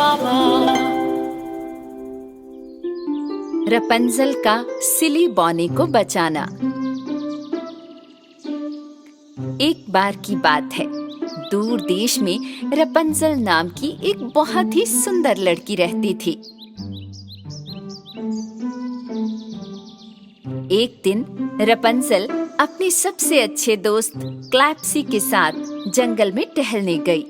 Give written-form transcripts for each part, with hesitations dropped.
बाबा। रपंजल का सिली बॉनी को बचाना। एक बार की बात है, दूर देश में रपंजल नाम की एक बहुत ही सुंदर लड़की रहती थी। एक दिन रपंजल अपने सबसे अच्छे दोस्त क्लैप्सी के साथ जंगल में टहलने गई।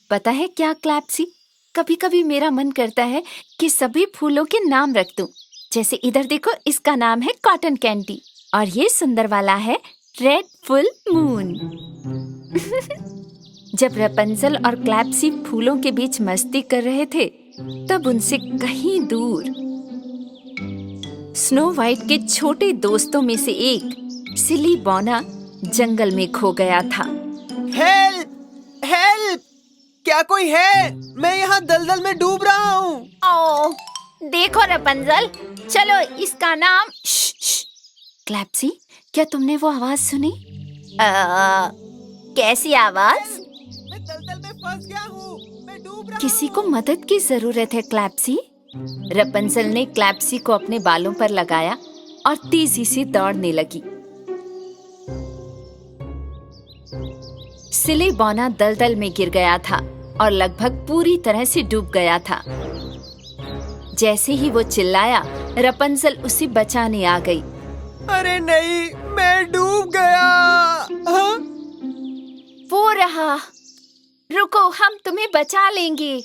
पता है क्या क्लैप्सी, कभी कभी मेरा मन करता है कि सभी फूलों के नाम रख दूं। जैसे इधर देखो, इसका नाम है कॉटन कैंडी और ये सुंदर वाला है रेड फुल मून। जब रपंजल और क्लैप्सी फूलों के बीच मस्ती कर रहे थे, तब उनसे कहीं दूर स्नो वाइट के छोटे दोस्तों में से एक सिली बॉना जंगल में खो गया था। हेल्प! हेल्प! क्या कोई है? मैं यहाँ दलदल में डूब रहा हूँ। ओह, देखो रपंजल, चलो इसका नाम। क्लैप्सी, क्या तुमने वो आवाज सुनी? कैसी आवाज? मैं दलदल में फंस गया हूँ। मैं डूब रहा किसी को मदद की जरूरत है क्लैप्सी। रपंजल ने क्लैप्सी को अपने बालों पर लगाया और तेजी से दौड़ने लगी। सिली बॉना दलदल में गिर गया था और लगभग पूरी तरह से डूब गया था। जैसे ही वो चिल्लाया, रपंजल उसे बचाने आ गई। अरे नहीं, मैं डूब गया। हाँ? वो रहा, रुको, हम तुम्हें बचा लेंगे।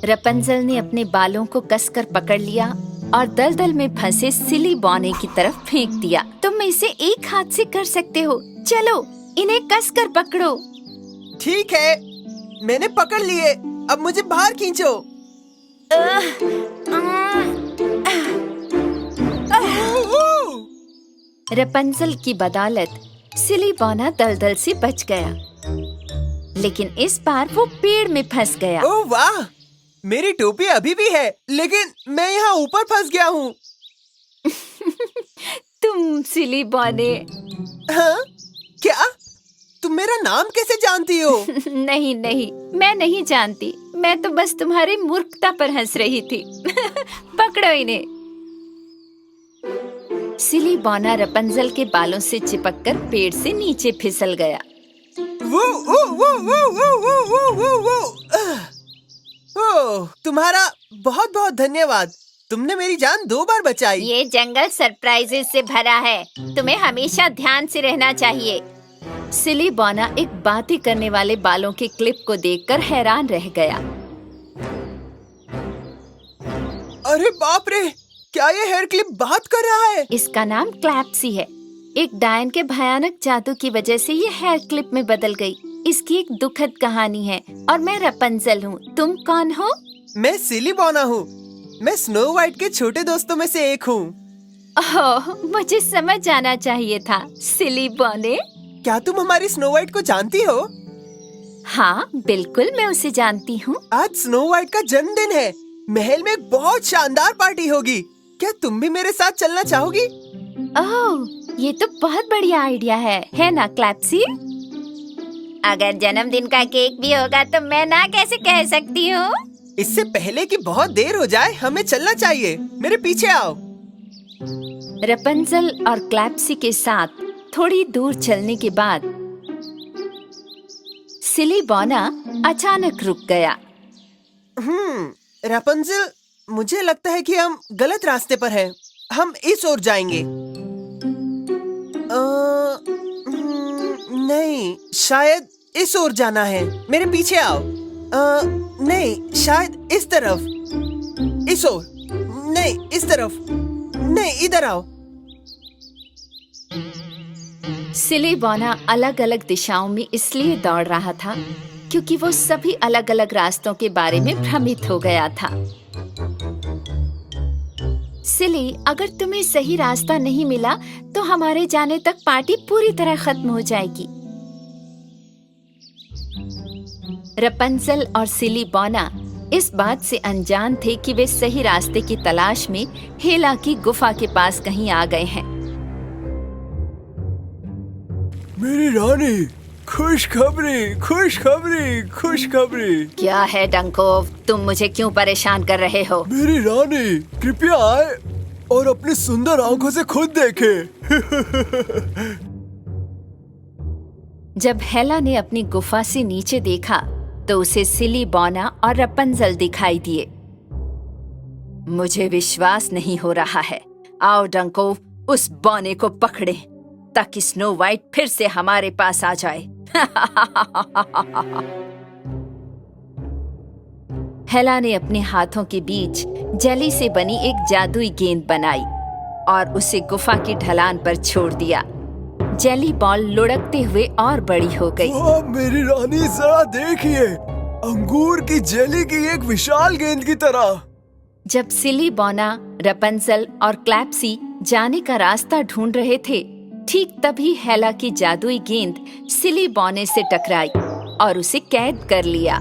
रपंजल ने अपने बालों को कसकर पकड़ लिया और दलदल में फंसे सिली बॉने की तरफ फेंक दिया। तुम इसे एक हाथ से कर सकते हो, चलो इन्हें कसकर पकड़ो। ठीक है, मैंने पकड़ लिए। अब मुझे बाहर खींचो। रपंजल की बदौलत सिली बॉना दलदल से बच गया, लेकिन इस बार वो पेड़ में फंस गया। ओह वाह! मेरी टोपी अभी भी है, लेकिन मैं यहाँ ऊपर फंस गया हूँ। तुम सिली बॉने। हाँ? क्या? तुम मेरा नाम कैसे जानती हो? नहीं नहीं, मैं नहीं जानती। मैं तो बस तुम्हारी मूर्खता पर हंस रही थी। पकड़ो इन्हें। सिली बॉना रपंजल के बालों से चिपककर पेड़ से नीचे फिसल गया। तुम्हारा बहुत बहुत धन्यवाद। तुमने मेरी जान 2 बार बचाई। ये जंगल सरप्राइजेस से भरा है, तुम्हें हमेशा ध्यान से रहना चाहिए। सिली बॉना एक बातें करने वाले बालों के क्लिप को देखकर हैरान रह गया। अरे बाप रे, क्या ये हेयर क्लिप बात कर रहा है? इसका नाम क्लैप्सी है। एक डायन के भयानक जादू की वजह से ये हेयर क्लिप में बदल गई। इसकी एक दुखद कहानी है और मैं रपंजल हूँ। तुम कौन हो? मैं सिली बॉना हूँ। मैं स्नो वाइट के छोटे दोस्तों में से एक हूँ। ओह, मुझे समझ जाना चाहिए था सिली बॉने। क्या तुम हमारी स्नो वाइट को जानती हो? हाँ बिल्कुल, मैं उसे जानती हूँ। आज स्नो वाइट का जन्मदिन है। महल में एक बहुत शानदार पार्टी होगी। क्या तुम भी मेरे साथ चलना चाहोगी? ओह, ये तो बहुत बढ़िया आइडिया है ना क्लैप्सी? अगर जन्मदिन का केक भी होगा तो मैं ना कैसे कह सकती हूँ। इससे पहले कि बहुत देर हो जाए, हमें चलना चाहिए। मेरे पीछे आओ। रपंजल और क्लैप्सी के साथ थोड़ी दूर चलने के बाद सिली बॉना अचानक रुक गया। रपंजल, मुझे लगता है कि हम गलत रास्ते पर हैं। हम इस ओर जाएंगे। नहीं, शायद इस ओर जाना है। मेरे पीछे आओ। नहीं, शायद इस तरफ। इस ओर। नहीं, इस तरफ। नहीं, इधर आओ। सिली बॉना अलग अलग दिशाओं में इसलिए दौड़ रहा था क्योंकि वो सभी अलग अलग रास्तों के बारे में भ्रमित हो गया था। सिली, अगर तुम्हें सही रास्ता नहीं मिला तो हमारे जाने तक पार्टी पूरी तरह खत्म हो जाएगी। रपंजल और सिली बॉना इस बात से अनजान थे कि वे सही रास्ते की तलाश में हेला की गुफा के पास कहीं आ गए हैं। मेरी रानी, खुशखबरी, खुशखबरी, खुशखबरी। क्या है डंकोव, तुम मुझे क्यों परेशान कर रहे हो? मेरी रानी, कृपया आए और अपनी सुंदर आंखों से खुद देखे। जब हेला ने अपनी गुफा से नीचे देखा तो उसे सिली, बॉना और रपंजल दिखाई दिए। मुझे विश्वास नहीं हो रहा है। आओ डंकोव, उस बौने को पकड़े ताकि स्नो वाइट फिर से हमारे पास आ जाए। हेला ने अपने हाथों के बीच जेली से बनी एक जादुई गेंद बनाई और उसे गुफा की ढलान पर छोड़ दिया। जेली बॉल लुढ़कते हुए और बड़ी हो गई। वाह मेरी रानी, जरा देखिए, अंगूर की जेली की एक विशाल गेंद की तरह। जब सिली, बॉना, रपंजल और क्लैप्सी जाने का रास्ता ढूंढ रहे थे, ठीक तभी हेला की जादुई गेंद सिली, बॉने से टकराई और उसे कैद कर लिया।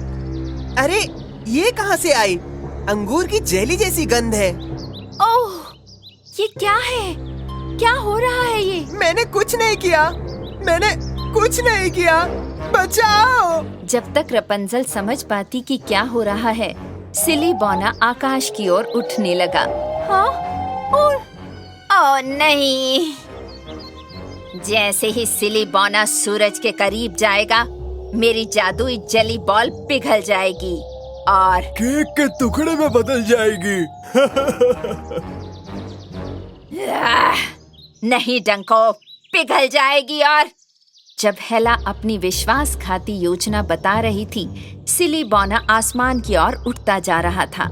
अरे ये कहाँ से आई? अंगूर की जेली जैसी गंध है। ओह, ये क्या है? क्या हो रहा है ये? मैंने कुछ नहीं किया, मैंने कुछ नहीं किया, बचाओ। जब तक रपंजल समझ पाती कि क्या हो रहा है, सिली, बॉना आकाश की ओर उठने लगा। हाँ? और ओह नहीं! जैसे ही सिली, बॉना सूरज के करीब जाएगा, मेरी जादुई जेली बॉल पिघल जाएगी और केक के टुकड़े में बदल जाएगी। नहीं डंको, पिघल जाएगी। और जब हेला अपनी विश्वासघाती योजना बता रही थी, सिली, बॉना आसमान की ओर उठता जा रहा था।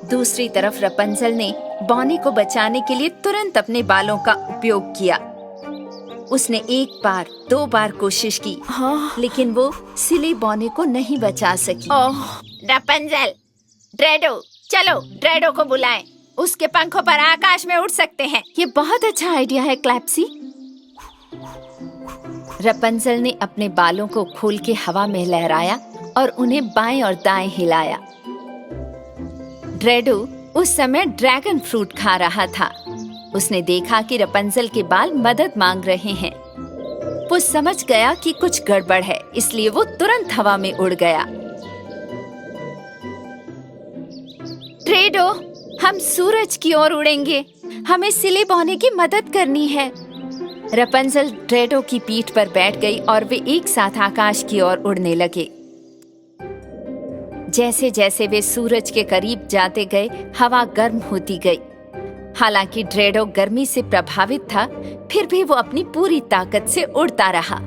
दूसरी तरफ रपंजल ने बॉनी को बचाने के लिए तुरंत अपने बालों का उपयोग किया। उसने एक बार, दो बार कोशिश की, लेकिन वो सिली, बॉनी को नहीं बचा सकी। ओह रपंजल, ड्रेडो, चलो ड्रेडो को बुलाएं। उसके पंखों पर आकाश में उड़ सकते हैं। ये बहुत अच्छा आइडिया है क्लैप्सी। रपंजल ने अपने बालों को खोल के हवा में लहराया और उन्हें बाएं और दाएं हिलाया। ड्रेडो उस समय ड्रैगन फ्रूट खा रहा था। उसने देखा कि रपंजल के बाल मदद मांग रहे हैं। वो समझ गया कि कुछ गड़बड़ है, इसलिए वो तुरंत हवा में उड़ गया। ड्रेडो, हम सूरज की ओर उड़ेंगे। हमें सिली, बॉने की मदद करनी है। रपंजल ड्रेडो की पीठ पर बैठ गई और वे एक साथ आकाश की ओर उड़ने लगे। जैसे जैसे वे सूरज के करीब जाते गए, हवा गर्म होती गई। हालांकि ड्रेडो गर्मी से प्रभावित था, फिर भी वो अपनी पूरी ताकत से उड़ता रहा।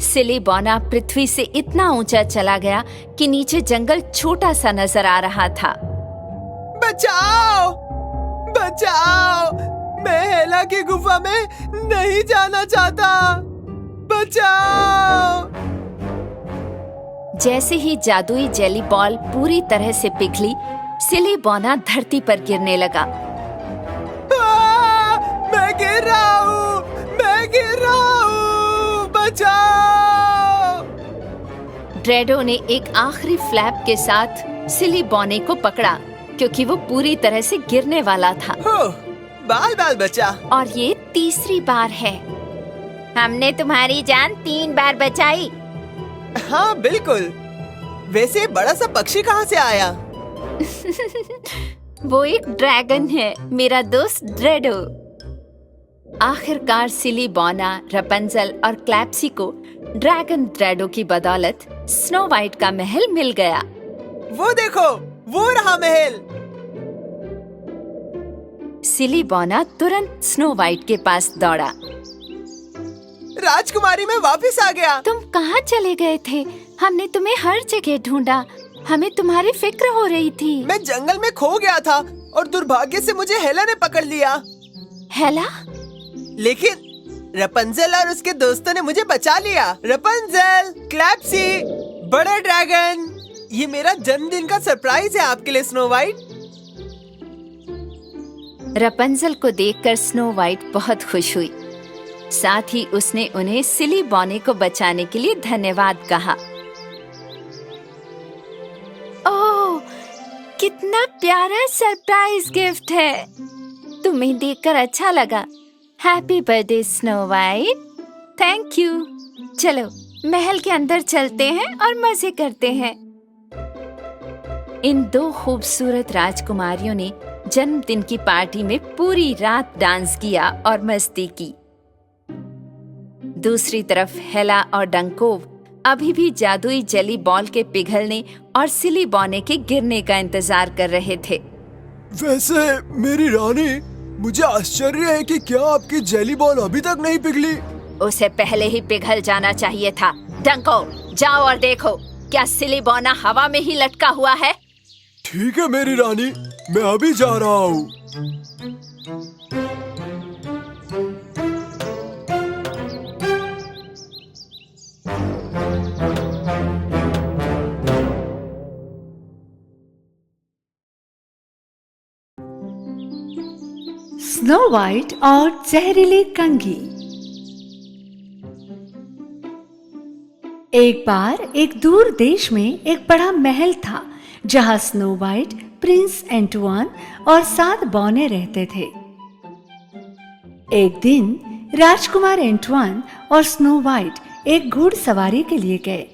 सिली, बॉना पृथ्वी से इतना ऊंचा चला गया कि नीचे जंगल छोटा सा नजर आ रहा था। बचाओ, बचाओ, मैं हेला की गुफा में नहीं जाना चाहता, बचाओ। जैसे ही जादुई जेली बॉल पूरी तरह से पिघली, सिली, बॉना धरती पर गिरने लगा। मैं गिर रहा हूँ, मैं गिर रहा हूँ, बचाओ। ड्रेडो ने एक आखिरी फ्लैप के साथ सिली, बॉने को पकड़ा क्योंकि वो पूरी तरह से गिरने वाला था। बाल बाल बचा। और ये तीसरी बार है। हमने तुम्हारी जान 3 बार बचाई। हाँ बिल्कुल। वैसे बड़ा सा पक्षी कहाँ से आया? वो एक ड्रैगन है, मेरा दोस्त ड्रेडो। आखिरकार सिली, बॉना, रपंजल और क्लैप्सी को ड्रैगन ड्रेडो की बदौलत स्नो वाइट का महल मिल गया। वो देखो, वो रहा महल। सिली, बॉना तुरंत स्नो वाइट के पास दौड़ा। राजकुमारी, मैं वापस आ गया। तुम कहाँ चले गए थे? हमने तुम्हें हर जगह ढूंढा। हमें तुम्हारी फिक्र हो रही थी। मैं जंगल में खो गया था और दुर्भाग्य से मुझे हेला ने पकड़ लिया। हेला? लेकिन रपंजल और उसके दोस्तों ने मुझे बचा लिया। रपंजल, क्लैप्सी, बड़ा ड्रैगन, ये मेरा जन्मदिन का सरप्राइज है आपके लिए स्नो वाइट। रपंजल को देखकर स्नो वाइट बहुत खुश हुई। साथ ही उसने उन्हें सिली, बॉने को बचाने के लिए धन्यवाद कहा। ओह, कितना कितना प्यारा सरप्राइज गिफ्ट है। तुम्हें देखकर अच्छा लगा। Happy birthday snow white. Thank you. चलो महल के अंदर चलते हैं और मजे करते हैं। इन दो खूबसूरत राजकुमारियों ने जन्मदिन की पार्टी में पूरी रात डांस किया और मस्ती की। दूसरी तरफ हेला और डंकोव अभी भी जादुई जेली बॉल के पिघलने और सिली बॉने के गिरने का इंतजार कर रहे थे। वैसे मेरी रानी, मुझे आश्चर्य है कि क्या आपकी जेली बॉल अभी तक नहीं पिघली? उसे पहले ही पिघल जाना चाहिए था। डंको, जाओ और देखो क्या सिली बॉना हवा में ही लटका हुआ है। ठीक है मेरी रानी, मैं अभी जा रहा हूँ। स्नो वाइट और जहरीली कंघी। एक बार एक दूर देश में एक बड़ा महल था जहां स्नो वाइट, प्रिंस एंटुआन और 7 बौने रहते थे। एक दिन राजकुमार एंटुआन और स्नो वाइट एक घुड़सवारी के लिए गए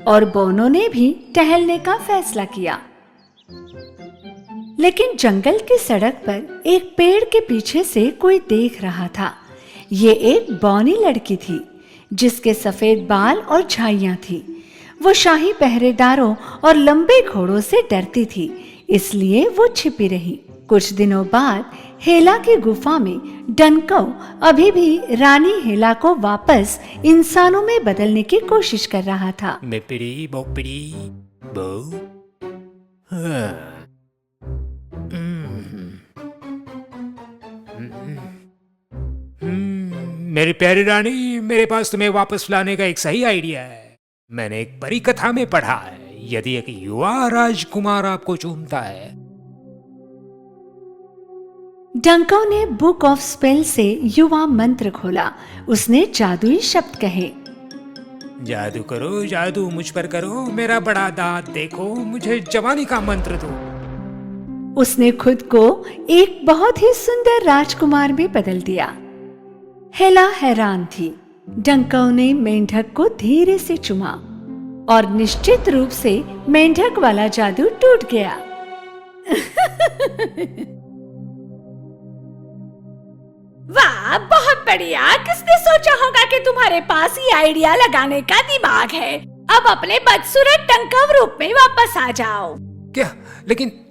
और बौनों ने भी टहलने का फैसला किया। लेकिन जंगल की सड़क पर एक पेड़ के पीछे से कोई देख रहा था। ये एक बौनी लड़की थी जिसके सफेद बाल और झाइयां थी। वो शाही पहरेदारों और लंबे घोड़ों से डरती थी, इसलिए वो छिपी रही। कुछ दिनों बाद हेला की गुफा में डंको अभी भी रानी हेला को वापस इंसानों में बदलने की कोशिश कर रहा था। बिपड़ी बोपड़ी बो। मेरी प्यारी रानी, मेरे पास तुम्हें वापस लाने का एक सही आइडिया है। मैंने एक परी कथा में पढ़ा है, यदि एक युवा राजकुमार आपको चूमता है। डंको ने बुक ऑफ स्पेल से युवा मंत्र खोला। उसने जादुई शब्द कहे, जादू करो, जादू मुझ पर करो, मेरा बड़ा दांत देखो, मुझे जवानी का मंत्र दो। उसने खुद को एक बहुत ही सुंदर राजकुमार में बदल दिया। हेला हैरान थी। डंको ने मेंढक को धीरे से चुमा और निश्चित रूप से मेंढक वाला जादू टूट गया। वाह, बहुत बढ़िया। किसने सोचा होगा कि तुम्हारे पास ये आइडिया लगाने का दिमाग है। अब अपने बदसूरत डंको रूप में वापस आ जाओ। क्या?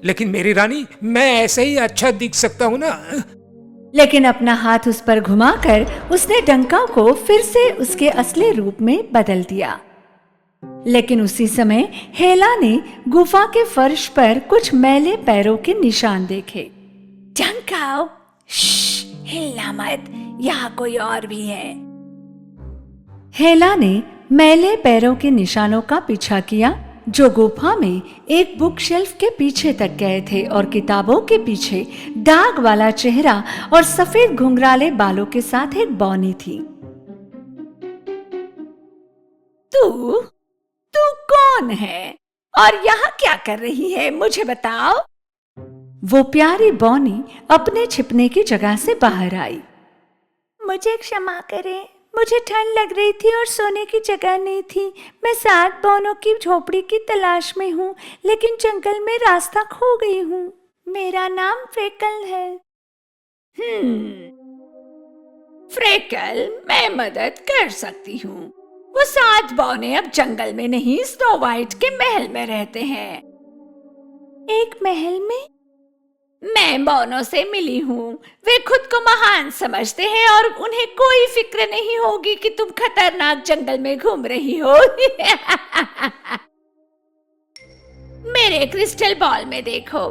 लेकिन मेरी रानी, मैं ऐसे ही अच्छा दिख सकता हूँ ना? लेकिन अपना हाथ उस पर घुमाकर उसने डंको को फिर से उसके असली रूप में बदल दिया। लेकिन उसी समय हेला ने गुफा के फर्श पर कुछ मैले पैरों के निशान देखे। डंको, हिलना मत, यहाँ कोई और भी है। हेला ने मैले पैरों के निशानों का पीछा किया जो गुफा में एक बुक शेल्फ के पीछे तक गए थे और किताबों के पीछे दाग वाला चेहरा और सफेद घुंघराले बालों के साथ एक बौनी थी। तू कौन है और यहाँ क्या कर रही है, मुझे बताओ। वो प्यारी बौनी अपने छिपने की जगह से बाहर आई। मुझे क्षमा करें, मुझे ठंड लग रही थी और सोने की जगह नहीं थी। मैं 7 बौनों की झोपड़ी की तलाश में हूँ, लेकिन जंगल में रास्ता खो गई हूँ। मेरा नाम फ्रेकल है। फ्रेकल, मैं मदद कर सकती हूँ। वो 7 बौने अब जंगल में नहीं, स्नो वाइट के महल में रहते हैं। एक महल में? मैं बौनों से मिली हूँ। वे खुद को महान समझते हैं और उन्हें कोई फिक्र नहीं होगी कि तुम खतरनाक जंगल में घूम रही हो। मेरे क्रिस्टल बॉल में देखो।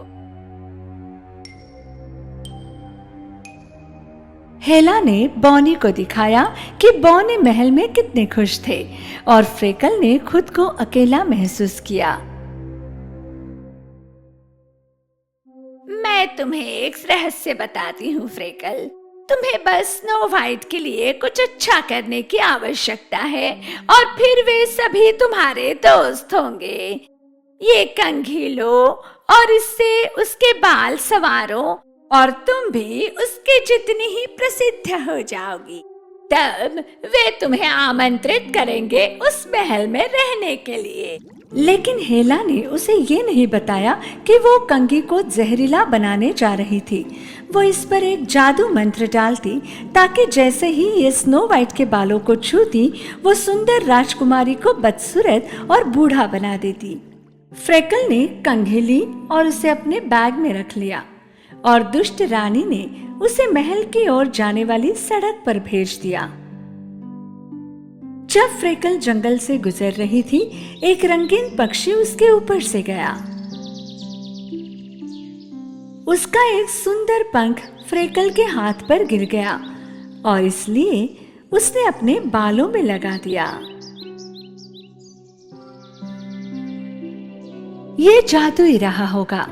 हेला ने बौनी को दिखाया कि बौने महल में कितने खुश थे और फ्रेकल ने खुद को अकेला महसूस किया। मैं तुम्हें एक रहस्य बताती हूँ फ्रेकल। तुम्हें बस स्नो वाइट के लिए कुछ अच्छा करने की आवश्यकता है और फिर वे सभी तुम्हारे दोस्त होंगे। ये कंघी लो और इससे उसके बाल संवारो और तुम भी उसके जितनी ही प्रसिद्ध हो जाओगी। तब वे तुम्हें आमंत्रित करेंगे उस महल में रहने के लिए। लेकिन हेला ने उसे ये नहीं बताया कि वो कंघी को जहरीला बनाने जा रही थी। वो इस पर एक जादू मंत्र डालती ताकि जैसे ही ये स्नो वाइट के बालों को छूती वो सुंदर राजकुमारी को बदसूरत और बूढ़ा बना देती। फ्रेकल ने कंघी ली और उसे अपने बैग में रख लिया और दुष्ट रानी ने उसे महल की ओर जाने वाली सड़क पर भेज दिया। जब फ्रेकल जंगल से गुजर रही थी, एक रंगीन पक्षी उसके ऊपर से गया। उसका एक सुंदर पंख फ्रेकल के हाथ पर गिर गया और इसलिए उसने अपने बालों में लगा दिया। ये जादू ही रहा होगा,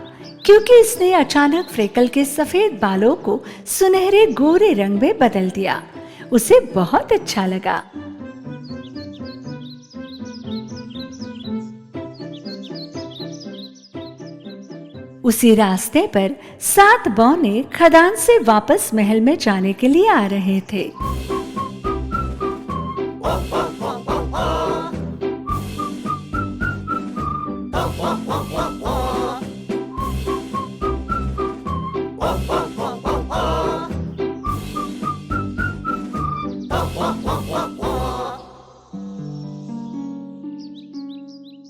क्योंकि इसने अचानक फ्रेकल के सफेद बालों को सुनहरे गोरे रंग में बदल दिया। उसे बहुत अच्छा लगा। उसी रास्ते पर 7 बौने खदान से वापस महल में जाने के लिए आ रहे थे।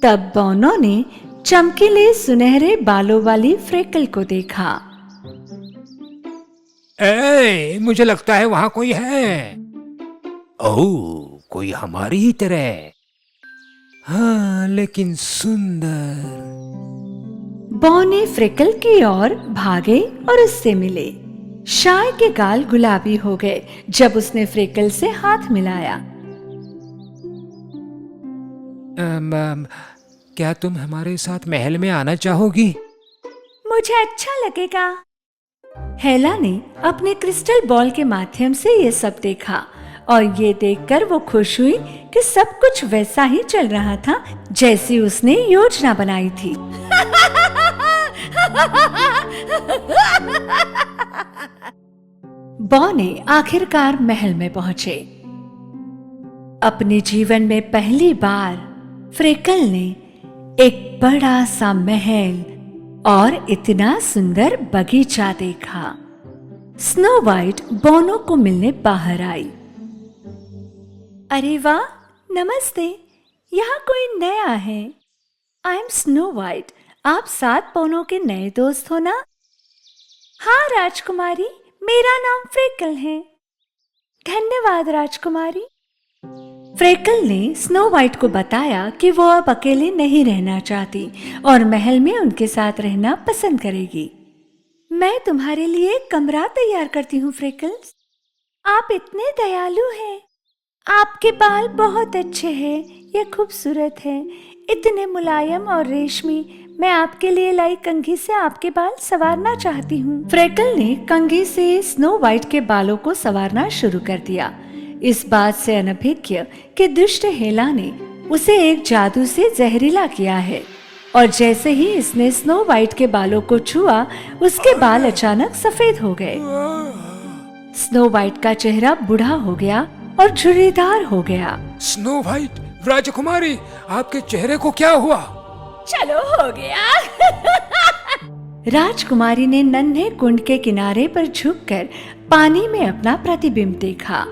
तब बौनों ने चमकीले सुनहरे बालों वाली फ्रेकल को देखा। मुझे लगता है वहां कोई है। ओह, कोई हमारी ही तरह। हाँ, लेकिन सुंदर। बौने फ्रेकल की ओर भागे और उससे मिले। शाय के गाल गुलाबी हो गए जब उसने फ्रेकल से हाथ मिलाया। क्या तुम हमारे साथ महल में आना चाहोगी? मुझे अच्छा लगेगा। हेला ने अपने क्रिस्टल बॉल के माध्यम से ये सब देखा और ये देखकर वो खुश हुई कि सब कुछ वैसा ही चल रहा था जैसी उसने योजना बनाई थी। बौने आखिरकार महल में पहुंचे। अपने जीवन में पहली बार फ्रेकल ने एक बड़ा सा महल और इतना सुंदर बगीचा देखा। स्नो वाइट बौनों को मिलने बाहर आई। अरे वाह, नमस्ते। यहाँ कोई नया है। I am snow white. आप 7 बौनों के नए दोस्त हो ना? हाँ राजकुमारी, मेरा नाम फ्रेकल है। धन्यवाद राजकुमारी। फ्रेकल ने स्नो वाइट को बताया कि वो अब अकेले नहीं रहना चाहती और महल में उनके साथ रहना पसंद करेगी। मैं तुम्हारे लिए एक कमरा तैयार करती हूँ फ्रेकल। आप इतने दयालु हैं। आपके बाल बहुत अच्छे हैं, ये खूबसूरत है, इतने मुलायम और रेशमी। मैं आपके लिए लाई कंघी से आपके बाल संवारना चाहती हूँ। फ्रेकल ने कंघी से स्नो वाइट के बालों को संवारना शुरू कर दिया। इस बात से अनभिज्ञ कि दुष्ट हेला ने उसे एक जादू से जहरीला किया है और जैसे ही इसने स्नो वाइट के बालों को छुआ उसके बाल अचानक सफेद हो गए। स्नो वाइट का चेहरा बूढ़ा हो गया और झुर्रीदार हो गया। स्नो वाइट राजकुमारी, आपके चेहरे को क्या हुआ? चलो हो गया। राजकुमारी ने नन्हे कुंड के किनारे पर झुककर पानी में अपना प्रतिबिंब देखा।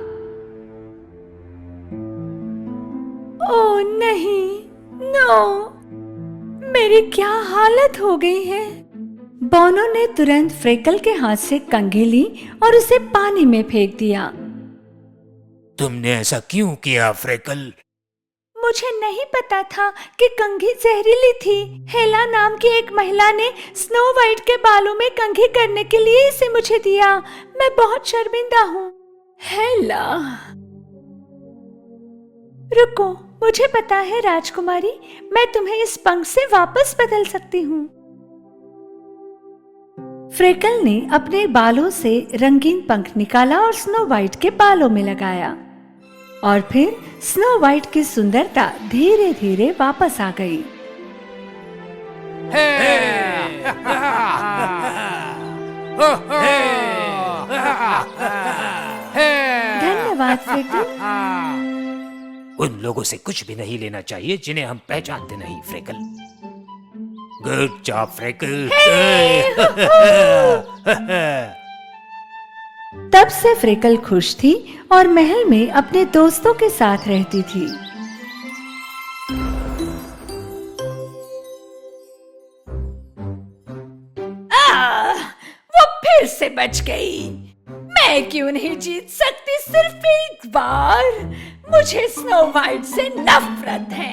ओह नहीं, नो, मेरी क्या हालत हो गई है। बौनों ने तुरंत फ्रेकल के हाथ से कंघी ली और उसे पानी में फेंक दिया। तुमने ऐसा क्यों किया फ्रेकल? मुझे नहीं पता था कि कंघी जहरीली थी। हेला नाम की एक महिला ने स्नो वाइट के बालों में कंघी करने के लिए इसे मुझे दिया। मैं बहुत शर्मिंदा हूँ। हेला, रुको, मुझे पता है राजकुमारी, मैं तुम्हें इस पंख से वापस बदल सकती हूँ। फ्रेकल ने अपने बालों से रंगीन पंख निकाला और स्नो वाइट के बालों में लगाया और फिर स्नो वाइट की सुंदरता धीरे धीरे वापस आ गई। धन्यवाद फ्रिकल। उन लोगों से कुछ भी नहीं लेना चाहिए जिन्हें हम पहचानते नहीं, फ्रेकल। Good job, freckle. तब से फ्रिकल खुश थी और महल में अपने दोस्तों के साथ रहती थी। वो फिर से बच गई। मैं क्यों नहीं जीत सकती सिर्फ एक बार? मुझे स्नो वाइट से नफरत है।